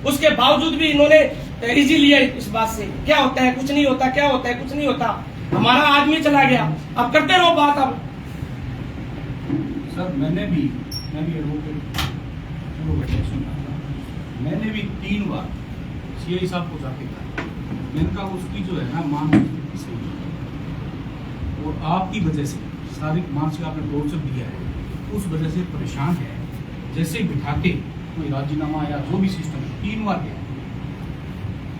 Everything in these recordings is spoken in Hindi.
उसके बावजूद भी इन्होंने इजी लिया इस बात से। क्या होता है, कुछ नहीं होता, क्या होता है, कुछ नहीं होता। हमारा आदमी चला गया, अब करते रहो बात। अब सर मैं भी मैंने भी 3 बार सीआई साहब को जाके कहा, मैंने कहा उसकी जो है ना मानसिक स्थिति सही है और आपकी वजह से शारीरिक मानसिक आपने टॉर्चर दिया है, उस वजह से परेशान है। जैसे बिठाते कोई राजीनामा या जो भी सिस्टम है, 3 बार गया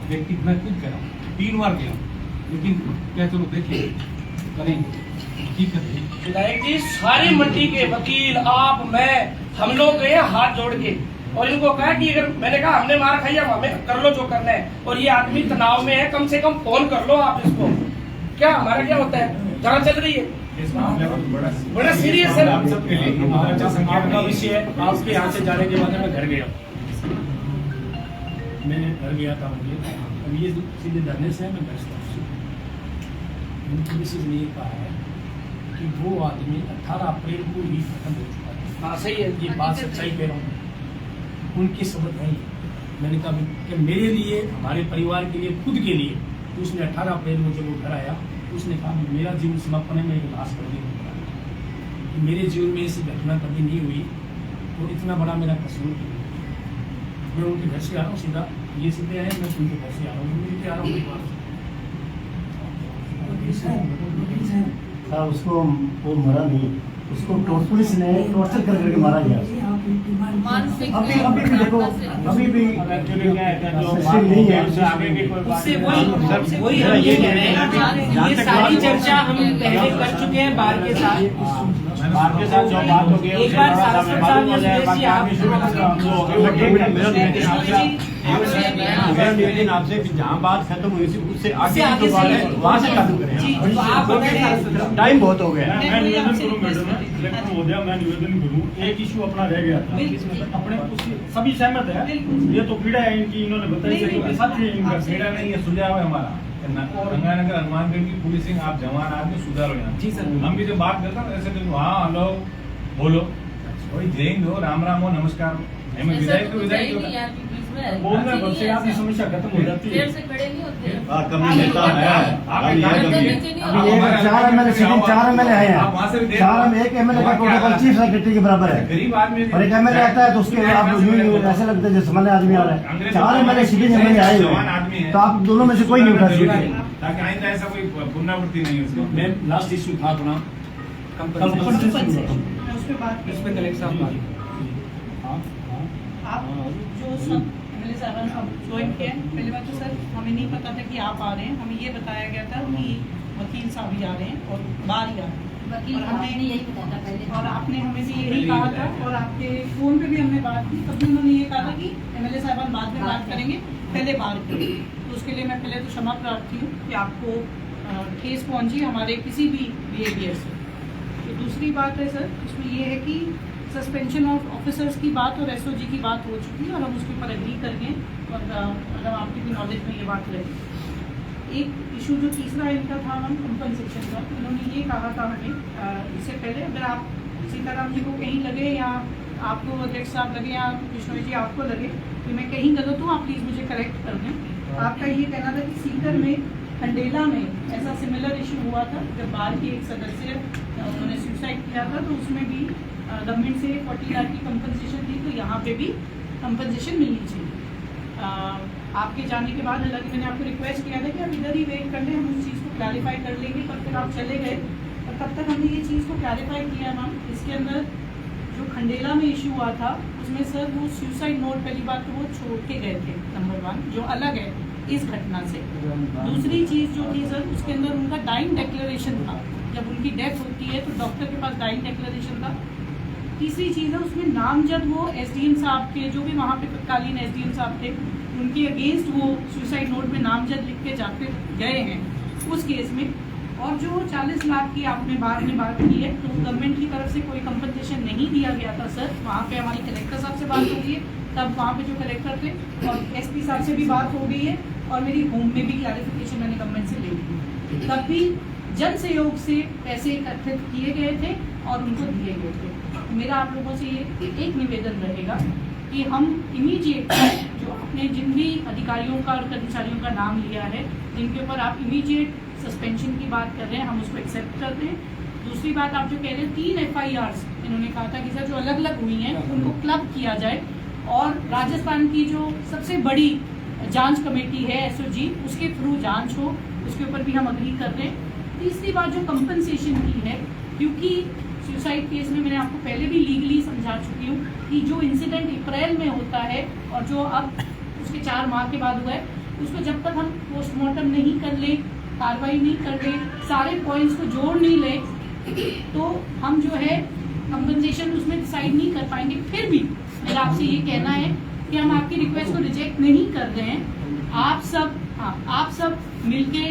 व्यक्ति, मैं खुद कह रहा हूँ 3 बार गया, लेकिन क्या चलो देखिए करेंगे हकीकत है। विधायक जी सारी मंडी के वकील, आप, मैं, हम लोग गए हाथ जोड़ के और इनको कहा कि अगर, मैंने कहा हमने मार खाई, अब हमें कर लो जो करना है, और ये आदमी तनाव में है, कम से कम फोन कर लो आप इसको। क्या हमारा क्या होता है, जहाँ चल रही है बड़ा सीरियस है। आपका विषय आपके यहाँ से जाने के बाद मैं घर गया, मैं घर गया था, मुझे अब ये सीधे धरने से मैं घर से पुलिस ने ये कहा है कि वो आदमी 18 अप्रैल को ही खत्म हो चुका है। हाँ सही है, ये बात सच्चाई कह रहा हूँ, उनकी सबक नहीं। मैंने कहा कि मेरे लिए, हमारे परिवार के लिए, खुद के लिए, तो उसने 18 अप्रैल को जब वो घर आया, उसने कहा मेरा जीवन समापन है, मेरी लाश कर दी, मेरे जीवन में ऐसी घटना कभी नहीं हुई और इतना बड़ा मेरा कसूर नहीं। मैं उनके घर से आ रहा हूँ सीधा, ये सीधे आए, मैं उनके घर से आ रहा हूँ, मिलके आ रहा हूँ। उसको वो मरा नहीं, उसको पुलिस ने टॉर्चर कर करके मारा गया। अभी भी देखो, अभी भी नहीं है। उससे वही हम ये कह रहे हैं, ये सारी चर्चा हम पहले कर चुके हैं बार के साथ जो बात होगी, एक बार सांसद साहब या सुरेश जी आपसे जहाँ बात खत्म हुई थी उससे आगे जो बात है वहाँ से खत्म करें, टाइम बहुत हो गया। मैं निवेदन करूँ मैडम, कलेक्टर महोदय, मैं निवेदन करूँ, एक इशू अपना रह गया था, अपने सभी सहमत है, ये तो पीड़ा है इनकी, इन्होंने बताई साथ ही इनका पीड़ा नहीं है, सुझाव है हमारा। गंगानगर हनुमानगढ़ की पुलिसिंग आप जवान आदमी सुधारो यहाँ। जी सर, हम भी जो बात करते हैं ऐसे तो हाँ हेलो बोलो, वही जय हिंद हो, राम राम हो, नमस्कार हो, हमें विदाई तो विदाई बोलने भर से आपकी समस्या खत्म हो जाती है। कमी नेता है, अभी ये 4 एमएलए सीटिंग, 4 एमएलए है यहाँ, 4 एक एमएलए का प्रोटोकॉल चीफ सेक्रेटरी के बराबर है। गरीब आदमी और एक एमएलए आता है तो उसके आप ऐसे लगता है जैसे सामान्य आदमी आ रहा है। 4 एमएलए सीटिंग एमएलए आए हुए हैं, तो आप दोनों में से कोई नहीं उठा सकते, ताकि आइंदा ऐसा कोई पुनरावृत्ति नहीं हो। मैं लास्ट इशू था अपना इस पे कलेक्टर साहब आप जो सब एमएलए साहब हम ज्वाइन किए, पहली बात तो सर हमें नहीं पता था कि आप आ रहे हैं, हमें ये बताया गया था कि वकील साहब ही आ रहे हैं और बाहर ही आ रहे हैं, और हमने यही बताया था पहले, और आपने हमें भी यही कहा था, और आपके फोन पे भी हमने बात की, तब भी उन्होंने ये कहा था कि एमएलए साहब बाद में बात करेंगे, पहले बाहर करेंगे। तो उसके लिए मैं पहले तो क्षमा प्रार्थी हूँ कि आपको ठेस पहुँची हमारे किसी भी बिहेवियर से। तो दूसरी बात है सर, उसमें ये है कि सस्पेंशन ऑफ ऑफिसर्स की बात और एसओजी की बात हो चुकी है और हम उसके ऊपर एग्री कर गए, और मतलब आपकी भी नॉलेज में ये बात रही। एक इशू जो तीसरा इनका था हम कंपनसेशन का, उन्होंने ये कहा था हमें इससे पहले, अगर आप सीताराम जी को कहीं लगे या आपको अध्यक्ष साहब लगे या विष्णु जी आपको लगे कि मैं कहीं गलत हूँ, आप प्लीज़ मुझे करेक्ट कर दें। आपका ये कहना था कि सीकर में, खंडेला में ऐसा सिमिलर इशू हुआ था, जब बार के एक सदस्य उन्होंने सुसाइड किया था, तो उसमें भी गवर्नमेंट से 40 लाख की कंपनसेशन थी, तो यहाँ पे भी कंपनसेशन मिलनी चाहिए। आपके जाने के बाद हालांकि मैंने आपको रिक्वेस्ट किया था कि आप इधर ही वेट कर लें, हम उस चीज़ को क्लैरिफाई कर लेंगे, पर फिर आप चले गए, और तब तक हमने ये चीज़ को क्लैरिफाई किया मैम। इसके अंदर जो खंडेला में इशू हुआ था उसमें सर वो सुसाइड नोट, पहली बात तो वो छोड़ के गए थे, नंबर 1, जो अलग है इस घटना से। दूसरी चीज़ जो थी सर, उसके अंदर उनका डाइंग डिक्लेरेशन था, जब उनकी डेथ होती है तो डॉक्टर के पास डाइंग डिक्लेरेशन था। तीसरी चीज़ है उसमें नामजद वो एसडीएम साहब के, जो भी वहाँ पे तत्कालीन एसडीएम साहब थे, उनके अगेंस्ट वो सुसाइड नोट में नामजद लिख के जाते गए हैं उस केस में। और जो 40 लाख की आपने बाद में बात की है, तो गवर्नमेंट की तरफ से कोई कंपनसेशन नहीं दिया गया था सर। वहाँ पे हमारी कलेक्टर साहब से बात हो गई है, तब वहाँ पे जो कलेक्टर थे, और एसपी साहब से भी बात हो गई है, और मेरी होम में भी क्लैरिफिकेशन मैंने गवर्नमेंट से ले ली। तब भी जन सहयोग से पैसे एकत्रित किए गए थे और उनको दिए गए थे। मेरा आप लोगों से ये एक निवेदन रहेगा कि हम इमीडिएट जो आपने आपने जिन भी अधिकारियों का और कर्मचारियों का नाम लिया है, जिनके ऊपर आप इमीडिएट सस्पेंशन की बात कर रहे हैं, हम उसको एक्सेप्ट करते हैं। दूसरी बात, आप जो कह रहे हैं 3 FIRs इन्होंने कहा था कि सर जो अलग अलग हुई हैं उनको क्लब किया जाए, और राजस्थान की जो सबसे बड़ी जांच कमेटी है SOG, उसके थ्रू जांच हो, उसके ऊपर भी हम अग्री कर रहे हैं। तीसरी बात जो कंपनसेशन की है, क्योंकि सुसाइड केस में मैंने आपको पहले भी लीगली समझा चुकी हूँ कि जो इंसिडेंट अप्रैल में होता है और जो अब उसके 4 माह के बाद हुआ है, उसको जब तक हम पोस्टमार्टम नहीं कर ले, कार्रवाई नहीं कर ले, सारे पॉइंट्स को जोड़ नहीं ले, तो हम जो है कंपनसेशन उसमें डिसाइड नहीं कर पाएंगे। फिर भी मेरा आपसे ये कहना है कि हम आपकी रिक्वेस्ट को रिजेक्ट नहीं कर रहे हैं। आप सब मिलके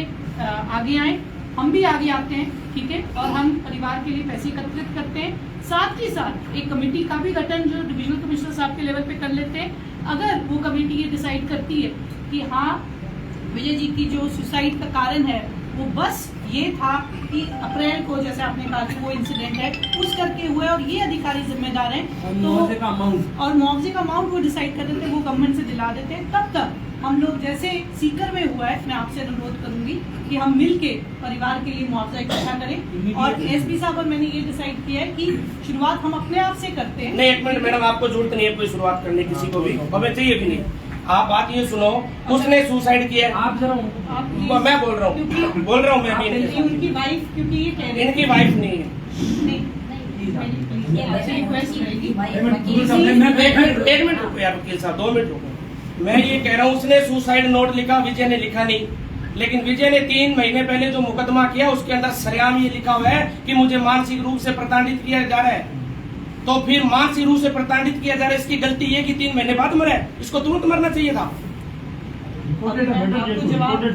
आगे आए, हम भी आगे आते हैं, ठीक है, और हम परिवार के लिए पैसे एकत्रित करते हैं। साथ ही साथ एक कमेटी का भी गठन जो डिविजनल कमिश्नर साहब के लेवल पे कर लेते हैं। अगर वो कमेटी ये डिसाइड करती है कि हाँ विजय जी की जो सुसाइड का कारण है वो बस ये था कि अप्रैल को, जैसे आपने कहा कि वो इंसिडेंट है उस करके हुआ है और ये अधिकारी जिम्मेदार हैं, तो और मुआवजे का अमाउंट वो डिसाइड कर देते हैं, वो गवर्नमेंट से दिला देते हैं। तब तक हम लोग जैसे सीकर में हुआ है, मैं आपसे अनुरोध करूंगी कि हम मिलके परिवार के लिए मुआवजा इकट्ठा करें। और SP साहब और मैंने ये डिसाइड किया है कि शुरुआत हम अपने आप से करते हैं। नहीं, 1 मिनट मैडम, आपको जरूरत नहीं है कोई शुरुआत करने, किसी को भी हमें चाहिए भी नहीं। आप बात ये सुनो, उसने सुसाइड किया है, आप जरा मैं बोल रहा हूँ मैं भी नहीं। उनकी वाइफ, क्योंकि ये कह रही इनकी वाइफ नहीं है। रिक्वेस्ट रहेगी। एक मिनट रुको यार वकील साहब, 2 मिनट रुको। मैं ये कह रहा हूँ उसने सुसाइड नोट लिखा, विजय ने लिखा नहीं। लेकिन विजय ने 3 महीने पहले जो मुकदमा किया उसके अंदर सरेआम ये लिखा हुआ है कि मुझे मानसिक रूप से प्रताड़ित किया जा रहा है। तो फिर मानसिक रूप से प्रताड़ित किया जा रहा है, इसकी गलती ये कि 3 महीने बाद मरा है, इसको तुरंत मरना चाहिए था।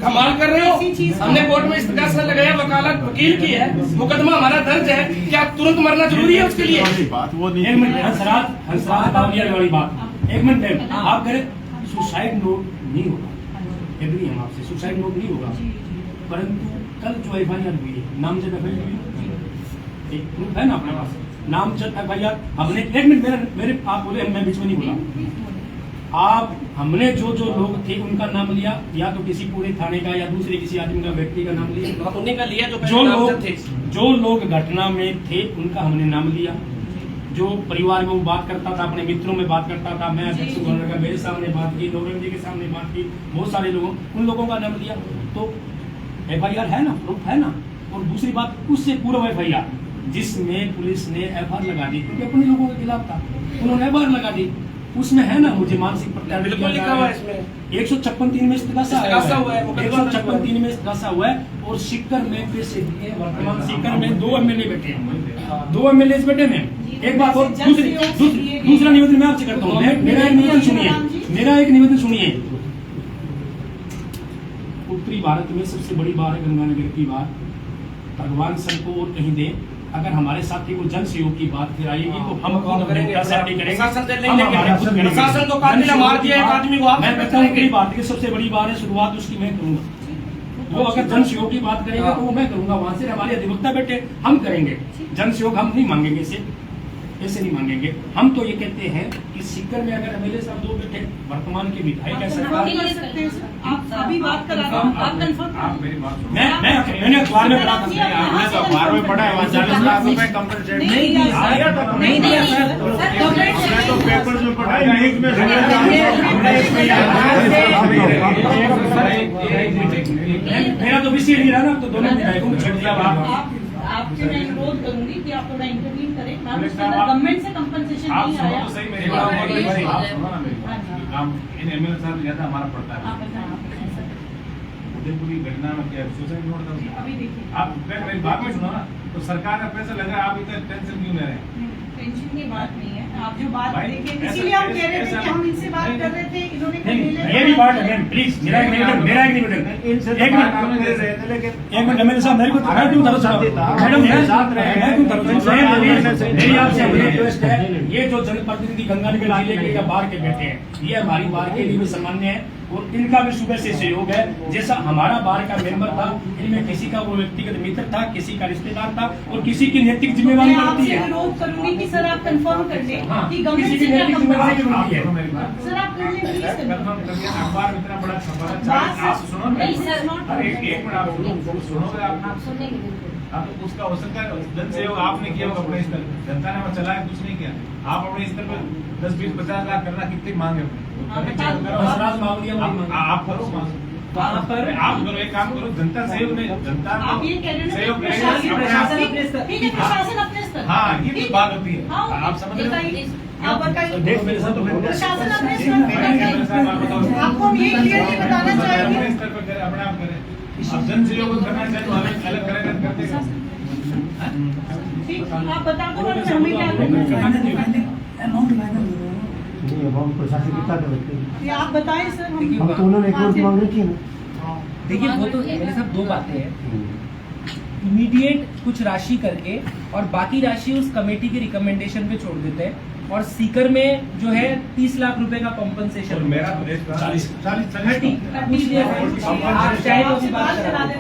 कमाल कर रहे हो, हमने कोर्ट में इस्तेगासा लगाया, वकालत वकील की है, मुकदमा हमारा दर्ज है, क्या तुरंत मरना जरूरी है उसके लिए? बात वो नहीं। 1 मिनट हंसराज बावलिया वाली बात, 1 मिनट आप कह रहे सुसाइड नोट नहीं होगा, एग्री हम आपसे, सुसाइड नोट नहीं होगा, परंतु कल जो FIR हुई है, नामजद FIR हुई, एक प्रूफ है ना अपने पास, नामजद FIR हमने, 1 मिनट मेरे आप बोले, मैं बीच में नहीं बोला, आप हमने जो लोग थे उनका नाम लिया, या तो किसी पूरे थाने का या दूसरे किसी आदमी का, व्यक्ति का नाम लिया, उन्हीं का लिया जो लोग घटना में थे उनका हमने नाम लिया। जो परिवार में वो बात करता था, अपने मित्रों में बात करता था, मैं अध्यक्ष गवर्नर का मेरे सामने बात की, नौरंग जी के सामने बात की, बहुत सारे लोगों, उन लोगों का नाम लिया, तो FIR है ना, प्रूफ है ना। और दूसरी बात, उससे पूर्व FIR जिसमें पुलिस ने FIR लगा दी क्योंकि अपने लोगों के खिलाफ था, उन्होंने FIR लगा दी, उसमें है ना मुझे मानसिक प्रताड़ित बिल्कुल लिखा हुआ है इसमें, 156(3) में इस्तिगासा हुआ है, 156(3) में इस्तिगासा हुआ है। और सीकर में फिर से वर्तमान सीकर में 2 MLA बैठे हैं, 2 MLA बैठे हैं। एक बात और, दूसरा निवेदन मैं आपसे करता हूँ, मेरा एक निवेदन सुनिए। उत्तरी भारत में सबसे बड़ी बार है गंगानगर की बात, भगवान सबको और कहीं दे। अगर हमारे साथी को जन सहयोग की बात फिर आएगी तो हम प्रशासन तो कातिल ने मार दिया एक आदमी को। मैं कहता हूँ उत्तरी भारत की सबसे बड़ी बात है, शुरुआत उसकी मैं करूंगा। वो अगर जन सहयोग की बात करेगा तो वो मैं करूंगा, वहां से हमारे अधिवक्ता बैठे, हम करेंगे जन सहयोग, हम नहीं मांगेंगे, ऐसे नहीं मांगेंगे। हम तो ये कहते हैं कि सीकर में अगर MLA साहब 2 बैठे, वर्तमान के विधायक है सरकार, आप अभी बात करा, आप कंफर्म, आप मेरी बात सुनो। मैंने अखबार में पढ़ा था, हमने तो अखबार में पढ़ा है, 40 लाख रुपए कंपनसेट नहीं दिया सर, तो पेपर्स में पढ़ा है, न्यूज में मेरा तो विषय नहीं रहा ना, तो दोनों विधायकों को छेड़ दिया। आपसे मैं अनुरोध करूंगी कि आप थोड़ा इंटरव्यू करें। गवर्नमेंट से कंपनसेशन नहीं आया। आप सही मेरी बात, इन MLA साहब ज्यादा हमारा पड़ता है। उदयपुरी घटना में क्या सुसाइड नोट था, अभी देखिए, आप मेरी बात में सुनो ना, तो सरकार का पैसा लगा, आप इतना टेंशन क्यों ले रहे हैं? टेंशन की बात नहीं है, आप जो बात देखिए, इसीलिए आप कह रहे थे कि हम इनसे बात कर रहे थे, इन्होंने ये भी बात है, प्लीज मेरा एक निवेदन, एक मिनट MLA साहब, मेरे को मैं क्यों तरस रहा हूं मैडम, मैं क्यों तरस रहा हूं? मेरी आपसे रिक्वेस्ट है, ये जो जनप्रतिनिधि गंगानगर जिले के या बाहर के बैठे हैं, ये हमारी बार के लिए भी सामान्य है, और इनका भी सुबह से सहयोग है। जैसा हमारा बार का मेंबर था, इनमें किसी का वो व्यक्तिगत मित्र था, किसी का रिश्तेदार था और किसी की नैतिक जिम्मेवारी मैं बनती आपसे है। अनुरोध करूंगी कि सर आप कंफर्म कर लें हाँ, कि गवर्नमेंट किसी से की क्या नैतिक जिम्मेवारी बनती है। सर आप कर लें प्लीज अखबार में इतना बड़ा छपा था, बात- आप सुनो ना। नहीं, सर, अरे एक मिनट आप सुनोगे आप हाँ, तो उसका हो सकता है जन सहयोग आपने किया होगा अपने स्तर पर, जनता ने वहाँ चलाया, कुछ नहीं किया। आप अपने स्तर पर 10, 20, 50 लाख करना कितनी मांगे हंसराज मावलिया वही मांगे। आप करो वहाँ पर आप करो, एक काम करो, जनता सहयोग नहीं, जनता आप ये कह रहे हो ना सहयोग कि करेगा प्रशासन अपने आप। ठीक है, प्रशासन अपने स्तर हाँ, ये भी बात होती है। हाँ, आप समझ रहे बताइए, हो? आप बताइए देख मेरे साथ तो प्रशासन अपने स्तर पर आपको हम ये क्लियरली बताना अपने चाहेंगे स्तर पर करें, अपने आप करें। अब जन सहयोग करना चाहिए तो अलग अलग करेगा करते ठीक, आप बता दो और हमें क्या करना नहीं अमाउंट प्रशासन कितना कर सकते हैं? ये आप बताएं सर हम तो उन्होंने एक और मांग रखी है ना। देखिए वो तो मेरे साथ दो बातें हैं। इमीडिएट कुछ राशि करके और बाकी राशि उस कमेटी के रिकमेंडेशन पे छोड़ देते हैं और सीकर में जो है 30 लाख रुपए का कॉम्पनसेशन मेरा तो 40 पूछ लिया आप चाहे तो उसी बात करा दें।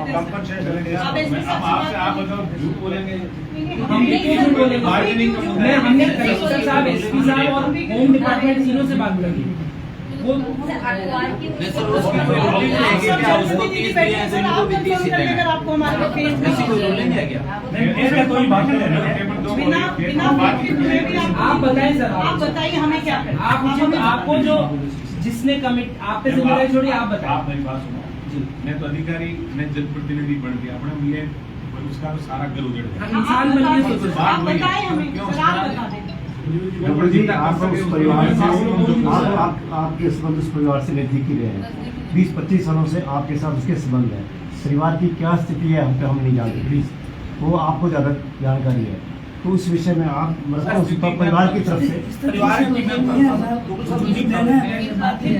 आप बताओ झूठ बोलेंगे। हमने क्यों झूठ बोलेंगे? मैं हमने कलेक्टर साहब, एसपी साहब और होम डिपार्टमेंट तीनों से बात करी। वो अगर आपको हमारे कोई बात नहीं है। बिना आप बताएं सर, आप बताइए हमें क्या करना आप आपको जो जिसने कमिट आप पे जिम्मेदारी छोड़ी, आप बताएं। आप मेरी बात सुनो। मैं तो अधिकारी, मैं जनप्रतिनिधि बन गया, अपने मिले उसका तो सारा घर उजड़ गया। इंसान बन के सोचो। आप बताएं हमें सर, आप बता दें डॉक्टर जी आप उस परिवार से आपके संबंध उस परिवार से नजदीकी रहे हैं, 20-25 सालों से आपके साथ उसके संबंध है। परिवार की क्या स्थिति है हम नहीं जानते, प्लीज वो आपको ज्यादा जानकारी है, तो उस विषय में आप मतलब उस परिवार की तरफ से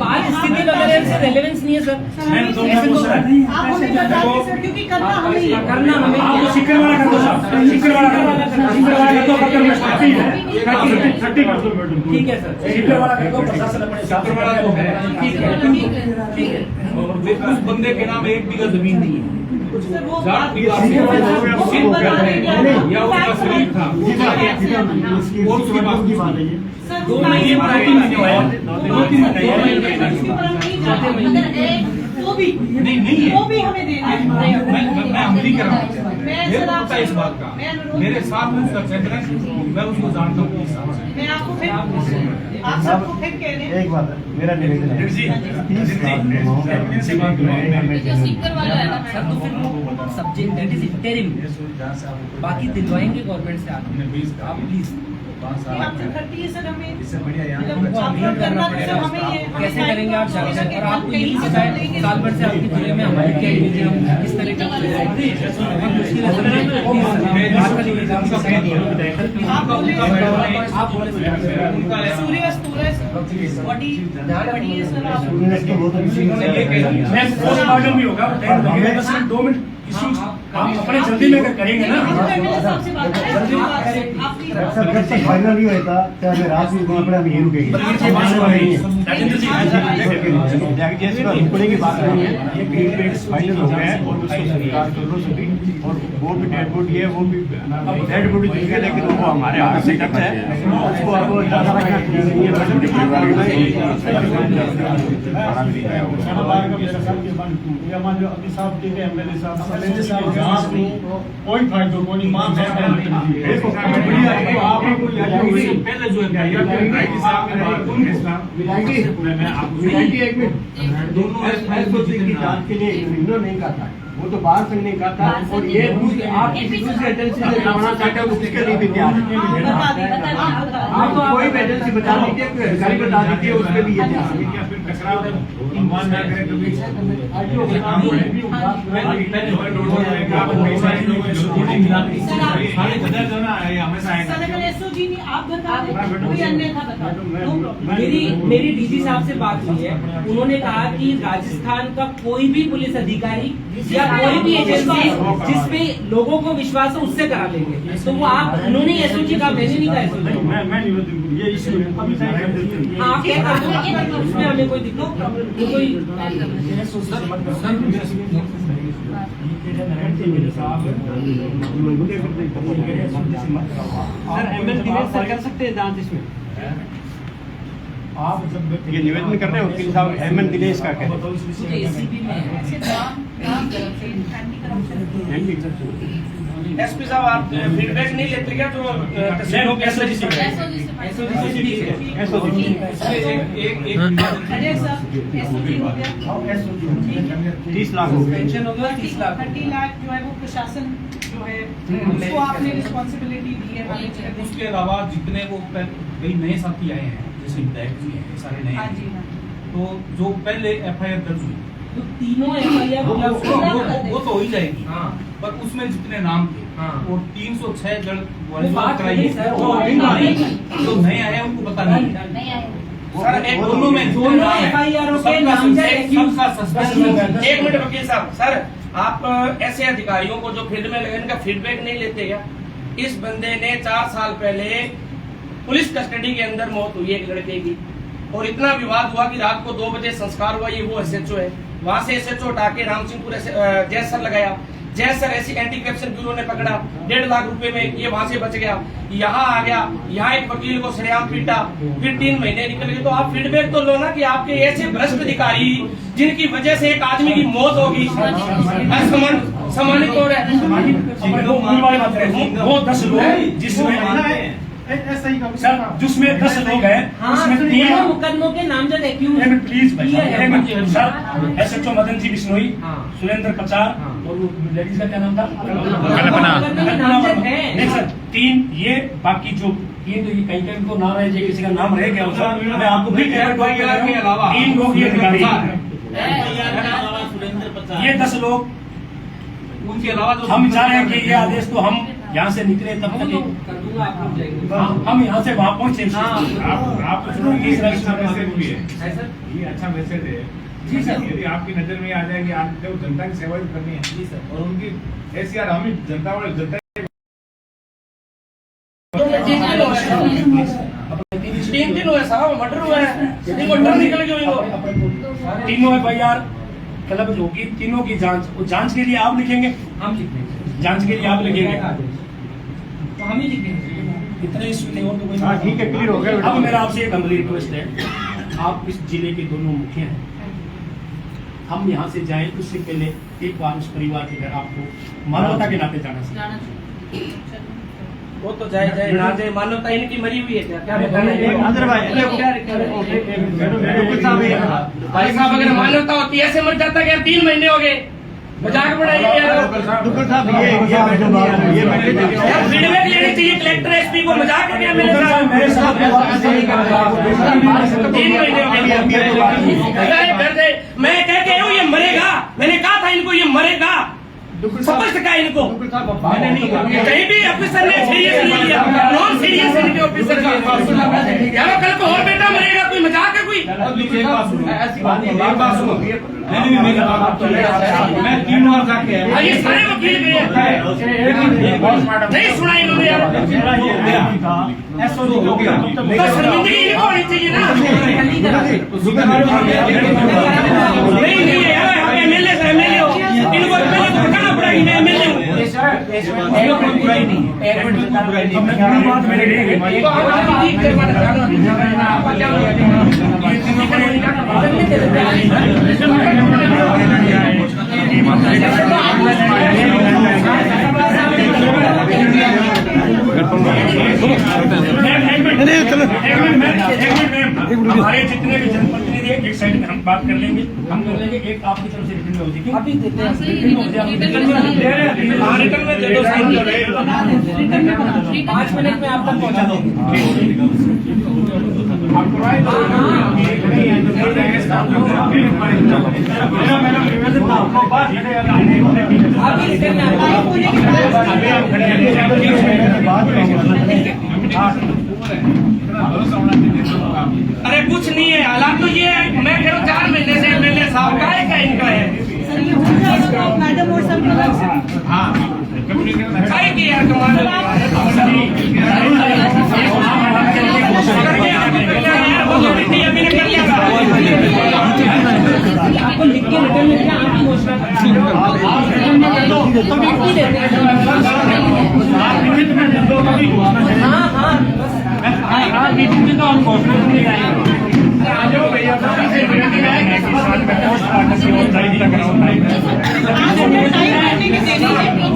बात स्थिति वगैरह से रेलेवेंस नहीं है सर। आप हमें बताइए सर, क्योंकि करना हमें ही है। करना हमें आप सिक्कर वाला कर दो साहब, सिक्कर वाला कर दो, सिक्कर वाला कर दो, बकर में 30 है, 30 कर दो। ठीक है सर, सिक्कर वाला कर दो, प्रशासन अपने हिसाब से वाला तो है। ठीक है, ठीक है। और उस बंदे के नाम 1 बीघा जमीन नहीं है। सर वो जाट बात- परिवार से वो बता देंगे। या उसका शरीर था। उसकी बात है ये। सर, 2 महीने पुरानी नहीं हुआ है। 2-3 महीने उसके ऊपर हम नहीं जाते। वो भी नहीं है। वो भी हमें देना है। मैं अमली कर रहा हूँ। मैं मेरे सर को आप पता है इस बात का। मैं अनुरोध- मेरे साथ उसका चल रहा है, मैं उसको जानता हूँ इस हिसाब से। मैं आपको फिर आप सबको फिर कह रहे हैं एक बात है, मेरा निवेदन है, 30 लाख अमाउंट सर तो फिर वो सब्जेक्ट दैट इज इंटरिम, बाकी दिलवाएंगे गवर्नमेंट से आप प्लीज। कि आपसे करती है सर हमें इससे बढ़िया यहाँ मतलब आपको करना तो सर हमें ही है। कैसे करेंगे आप जानते हैं और आपको यही पता है साल भर से आपके जिले में हमारी क्या इमेज है, हम किस तरह का बहुत मुश्किल है। सूर्य बॉडी बड़ी है सर आप तो बहुत अच्छी मैं पोस्टमार्टम भी होगा, बस 2 मिनट इशू हम अपने जल्दी में करेंगे ना। सब जब तक फाइनल नहीं होता चाहे मैं रात में अपने हम यही रुकेंगे। राजेंद्र जी जैसे रुकने की बात नहीं है, ये पेमेंट्स फाइनल हो गए हैं और उसको स्वीकार कर लो सभी, और वो भी डेड बॉडी है, वो भी डेड बॉडी ठीक है, लेकिन वो हमारे हाथ से कट है, उसको अब ज़्यादा रखना चाहिए। कोई फायदा कोई मांग पहले जो जांच के लिए इन्होंने नहीं कहा, वो तो बाहर से नहीं कहा, और ये आप किसी दूसरे एजेंसी से करवाना चाहते हो तो उसके लिए भी तैयार है। आप कोई भी एजेंसी बता दीजिए, कोई अधिकारी बता दीजिए, उसके भी ये तैयार है। फिर टकराव मान ना करें कभी एसओजी नहीं आप बता दें, कोई अन्यथा बता दो। मेरी डीजी साहब से बात हुई है, उन्होंने कहा कि राजस्थान का कोई भी पुलिस अधिकारी या कोई भी एजेंसी जिसपे लोगों को विश्वास है उससे करा लेंगे। तो वो आप उन्होंने एसओजी कहा, मैंने नहीं कहा एसओजी। मैं ये इशू आप क्या कर दो, उसमें हमें कोई दिक्कत नो प्रॉब्लम। वो कोई सर कर सकते हैं जांच इसमें? आप जब ये निवेदन कर रहे हैं वकील साहब, अहमद दिनेश का कहते हैं। एसपी साहब आप फीडबैक नहीं लेते क्या? जो तहसीलों के अजय सर, एसओजी हो गया, 30 लाख हो गए। पेंशन हो गया 30 लाख 30 लाख जो है वो प्रशासन जो है उसको आपने रिस्पॉन्सिबिलिटी दी है मैनेज करने की। उसके अलावा जितने वो कई नए साथी आए हैं, जैसे विधायक जी हैं, ये सारे नए हाँ हैं। जी हाँ। तो जो पहले FIR दर्ज हुई तो तीनों FIR वो तो हो ही जाएगी, हाँ पर उसमें जितने नाम थे हाँ। और 306 जन वो बात कराई नहीं सर, वो जो नए आए हैं उनको पता नहीं है। सर एक दोनों में दोनों FIR के नामजद accused सबका सस्पेंशन। एक मिनट वकील साहब, सर आप ऐसे अधिकारियों को जो फील्ड में लगे इनका फीडबैक नहीं लेते क्या? इस बंदे ने 4 साल पहले पुलिस कस्टडी के अंदर मौत हुई एक लड़के की, और इतना विवाद हुआ कि रात को 2 बजे संस्कार हुआ। ये वो SHO है, वहां से SHO हटा के रामसिंहपुर जयसर लगाया। जयसर ऐसी एंटी करप्शन ब्यूरो ने पकड़ा, 1.5 लाख रुपए में ये वहां से बच गया। यहाँ आ गया, यहाँ एक वकील को सरेआम पीटा, फिर 3 महीने निकल गए। तो आप फीडबैक तो लो ना कि आपके ऐसे भ्रष्ट अधिकारी जिनकी वजह से एक आदमी की मौत होगी, सम्मानित हो रहे हैं। वो 10 लोग जिसमें सर जिसमें 10 लोग हैं हाँ उसमें तो 3 तीनों मुकदमों के नामजद accused प्लीज भाई किए हैं। सर SHO मदन जी बिश्नोई, हाँ। सुरेंद्र पचार और वो लेडीज का क्या नाम था? मुकदमे में नामजद हैं। नहीं सर 3 ये बाकी जो 3 तो ये कहीं कहीं तो नाम रह जाए, किसी का नाम रह गया होगा। मैं आपको भी कह रहा हूं 3 लोग ये अधिकारी, ये 10 लोग उनके अलावा जो हम चाह रहे हैं कि ये आदेश तो हम यहाँ से निकले तब तक हम यहाँ से वहाँ पहुँचे। आप सुनो, ये अच्छा मैसेज भी है, है सर ये अच्छा मैसेज है। जी सर। यदि आपकी नजर में आ जाए कि आपको जनता की सेवा भी करनी है जी सर। और उनकी SCR हम ही जनता वाले जनता 3 दिन हुए साहब, मर्डर हुआ है, इनको डर निकल गया इनको। तीनों FIR क्लब होगी, तीनों की जांच, वो जांच के लिए आप लिखेंगे, हम लिखेंगे, जांच के लिए आप लिखेंगे, तो हम ही लिखेंगे। इतने इश्यू नहीं और तो कोई हाँ ठीक है, क्लियर हो गया। अब मेरा आपसे एक हमारी रिक्वेस्ट है, आप इस जिले के दोनों मुखिया हैं, हम यहाँ से जाएं उससे पहले एक बार उस परिवार के घर आपको मानवता के नाते जाना चाहिए। वो तो जाए जाए ना जाए, मानवता इनकी मरी हुई है क्या? क्या भाई साहब अगर मानवता होती ऐसे मर जाता कि यार 3 महीने हो गए, मजाक बनाइए यार। दुग्गल साहब ये फीडबैक लेनी चाहिए कलेक्टर SP को, मजाक है क्या मेरे साथ? 3 महीने हो गए, मैं कह के ये मरेगा, मैंने कहा था इनको ये मरेगा, समझ सका इनको। मैंने नहीं कहा। कहीं भी ऑफिसर ने सीरियस नहीं लिया, नॉन सीरियस इनके ऑफिसर का। यार कल को और बेटा मरेगा, कोई मजाक है कोई? मैं 3 बार जाके ये सारे वकील गए हैं, नहीं सुना इन्होंने यार। तो शर्मिंदगी इनको होनी चाहिए ना। नहीं नहीं यार, MLA से MLA हो, इनको पहले तो बताना पड़ेगा मैं MLA हूँ। तो आप ठीक करवाना चाहते हमारे जितने भी जनप्रतिनिधि हैं एक साइड में हम बात कर लेंगे, हम कर लेंगे। एक आपकी तरफ से रिटर्न में हो जाएगी, अभी देते हैं रिटर्न में दे दो, साइन कर रहे हैं। 5 मिनट में आप तक पहुँचा देंगे। अभी रिटर्न में अरे कुछ नहीं है, हालात तो ये है, मैं कह रहा हूँ 4 महीने से MLA साहब का है क्या इनका है? मैडम और सब काय की यार कमाल है। अभी कर लिया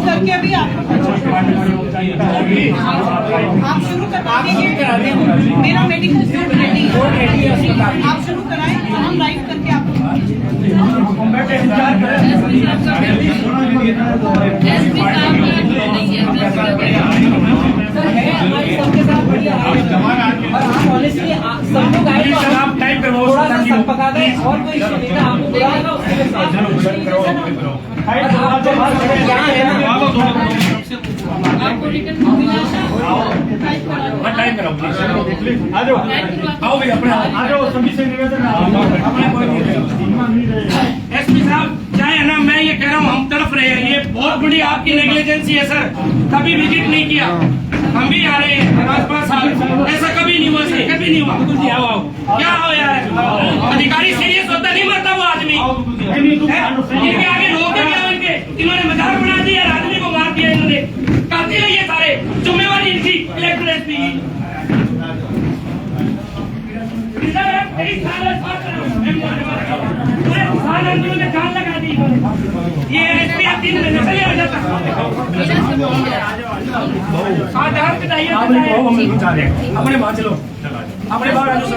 करके अभी आप शुरू करवा दीजिए। मेरा मेडिकल सूट रेडी है, आप शुरू कराएं तो हम लाइव करके आप टाइम पे और कोई इश्यू नहीं था, आपको बुलाएगा टाइम कराओ प्लीज। आ जाओ आओ भैया अपने आ जाओ। सभी से निवेदन एसपी साहब चाहे है ना, मैं ये कह रहा हूँ हम तड़प रहे हैं, ये बहुत बड़ी आपकी नेग्लिजेंसी है सर। कभी विजिट नहीं किया, हम भी आ रहे हैं 5-5 साल, ऐसा कभी नहीं हुआ सर, कभी नहीं हुआ। क्या हो यार, अधिकारी सीरियस होता नहीं मरता वो आदमी। इनके आगे लोग क्या इनके, इन्होंने मजाक बना दिया, आदमी को मार दिया इन्होंने। कातिल है ये सारे, जिम्मेवारी इनकी कलेक्टर एसपी की। जान लगा दी ये एसपी, आप 3 महीने चले आ जाता। अपने बाहर चलो, अपने बाहर आ जाओ।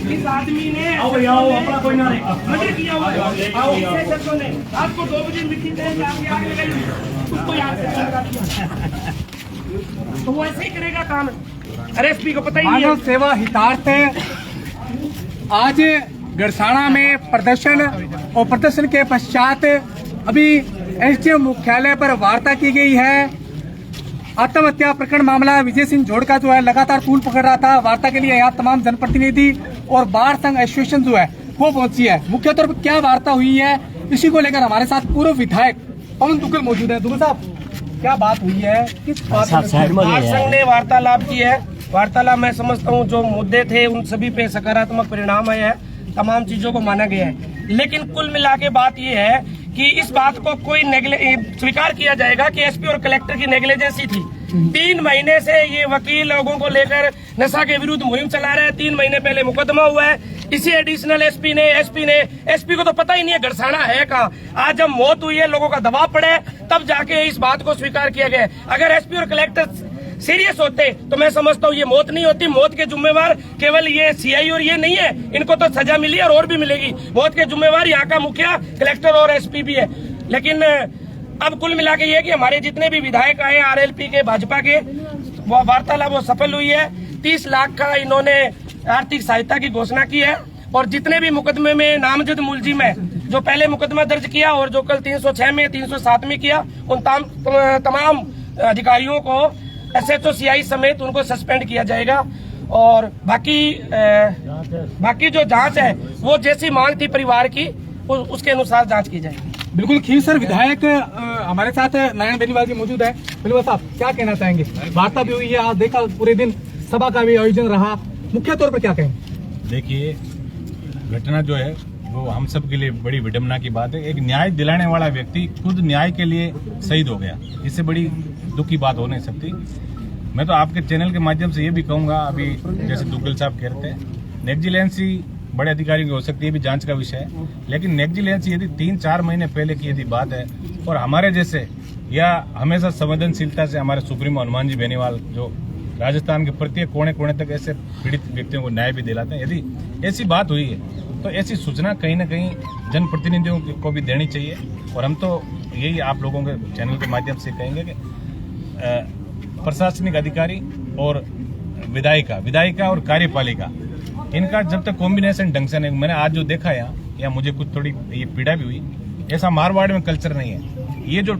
इस आदमी ने आओ भैया आओ, अपना कोई ना मजे किया हुआ आओ। ने रात को 2 बजे मिट्टी दे आपके आगे लगाई, उसको याद से लगा दिया, तो वो ऐसे ही करेगा काम। अरे एसपी को पता ही नहीं है। मानव सेवा हितार्थ आज गड़साना में प्रदर्शन और प्रदर्शन के पश्चात अभी एसडीएम मुख्यालय पर वार्ता की गई है। आत्महत्या प्रकरण मामला विजय सिंह जोड़का जो है लगातार तूल पकड़ रहा था। वार्ता के लिए यहाँ तमाम जनप्रतिनिधि और बार संघ एसोसिएशन जो है वो पहुंची है। मुख्य तौर पर क्या वार्ता हुई है, इसी को लेकर हमारे साथ पूर्व विधायक पवन दुग्गल मौजूद है। दुग्गल साहब क्या बात हुई है, किस बात बार संघ ने वार्तालाप की है। वार्तालाप मैं समझता हूँ जो मुद्दे थे उन सभी पे सकारात्मक परिणाम आया है, तमाम चीजों को माना गया है। लेकिन कुल मिला के बात ये है कि इस बात को कोई स्वीकार किया जाएगा कि एसपी और कलेक्टर की नेग्लिजेंसी थी। 3 महीने से ये वकील लोगों को लेकर नशा के विरुद्ध मुहिम चला रहे हैं। 3 महीने पहले मुकदमा हुआ है। इसी एडिशनल एसपी को तो पता ही नहीं है गड़साना है कहाँ। आज जब मौत हुई है, लोगों का दबाव पड़े, तब जाके इस बात को स्वीकार किया गया। अगर एसपी और कलेक्टर सीरियस होते तो मैं समझता हूँ ये मौत नहीं होती। मौत के जिम्मेवार केवल ये सीआई और ये नहीं है, इनको तो सजा मिली और भी मिलेगी। मौत के जिम्मेवार यहाँ का मुखिया, कलेक्टर और एसपी भी है। लेकिन अब कुल मिला के ये कि हमारे जितने भी विधायक आए आरएलपी के, भाजपा के, वो वार्तालाप वो सफल हुई है। 30 लाख का इन्होंने आर्थिक सहायता की घोषणा की है। और जितने भी मुकदमे में नामजद मुलजिम है, जो पहले मुकदमा दर्ज किया और जो कल 306 में 307 में किया, उन तमाम अधिकारियों को एसएचओ सीआई समेत उनको सस्पेंड किया जाएगा। और बाकी जो जांच है वो जैसी मांग थी परिवार की उसके अनुसार जांच की जाएगी। बिल्कुल खींवसर विधायक हमारे साथ नारायण बेनीवाल जी मौजूद है। बेनीवाल साहब क्या कहना चाहेंगे, वार्ता भी हुई है, आज देखा पूरे दिन सभा का भी आयोजन रहा, मुख्य तौर पर क्या कहेंगे? देखिए, घटना जो है वो हम सब के लिए बड़ी विडम्बना की बात है। एक न्याय दिलाने वाला व्यक्ति खुद न्याय के लिए शहीद हो गया, इससे बड़ी दुख की बात हो नहीं सकती। मैं तो आपके चैनल के माध्यम से ये भी कहूंगा, अभी जैसे दुग्गल साहब कहते हैं, नेग्लिजेंसी बड़े अधिकारियों की हो सकती है, भी जांच का विषय है। लेकिन नेग्लिजेंसी यदि 3-4 महीने पहले की यदि बात है और हमारे जैसे या हमेशा संवेदनशीलता से हमारे सुप्रीमो हनुमान जी बेनीवाल जो राजस्थान के प्रत्येक कोने कोने तक ऐसे पीड़ित व्यक्तियों को न्याय भी दिलाते हैं, यदि ऐसी बात हुई है तो ऐसी सूचना कहीं न कहीं जनप्रतिनिधियों को भी देनी चाहिए। और हम तो यही आप लोगों के चैनल के माध्यम से कहेंगे कि प्रशासनिक अधिकारी और विधायिका और कार्यपालिका, इनका जब तक कॉम्बिनेशन ढंग से नहीं, मैंने आज जो देखा या मुझे कुछ थोड़ी ये पीड़ा भी हुई, ऐसा मारवाड़ में कल्चर नहीं है। ये जो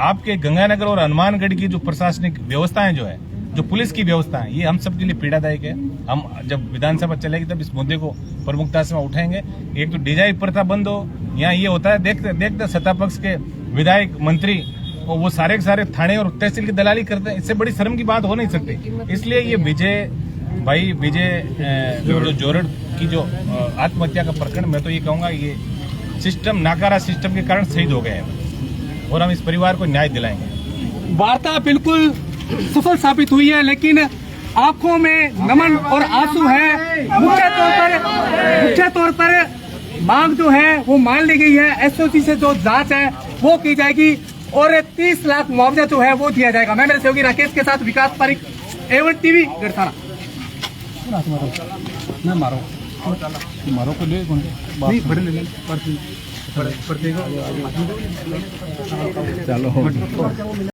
आपके गंगानगर और हनुमानगढ़ की जो प्रशासनिक व्यवस्थाएं जो है, जो पुलिस की व्यवस्था है, ये हम सबके लिए पीड़ादायक है। हम जब विधानसभा चलेगी तब इस मुद्दे को प्रमुखता से उठाएंगे। एक तो डीजाई प्रथा बंद हो, यहाँ ये होता है देखते सत्ता पक्ष के विधायक मंत्री और वो सारे के सारे थाने और तहसील की दलाली करते हैं, इससे बड़ी शर्म की बात हो नहीं सकती। इसलिए ये विजय जो जोरड़ उसकी जो आत्महत्या का प्रकरण, मैं तो ये कहूँगा ये सिस्टम, नाकारा सिस्टम के कारण शहीद हो गए हैं और हम इस परिवार को न्याय दिलाएंगे। वार्ता बिल्कुल सफल साबित हुई है, लेकिन आंखों में नमन और आंसू है। मुख्य तौर पर मांग जो है वो मान ली गई है। एसओजी से जो जांच है वो की जाएगी और 30 लाख मुआवजा जो है वो दिया जाएगा। मैं मेरे सहयोगी राकेश के साथ विकास पारिक, A1 टीवी, गढ़साना। मारो को ले नहीं बड़े ले चलो।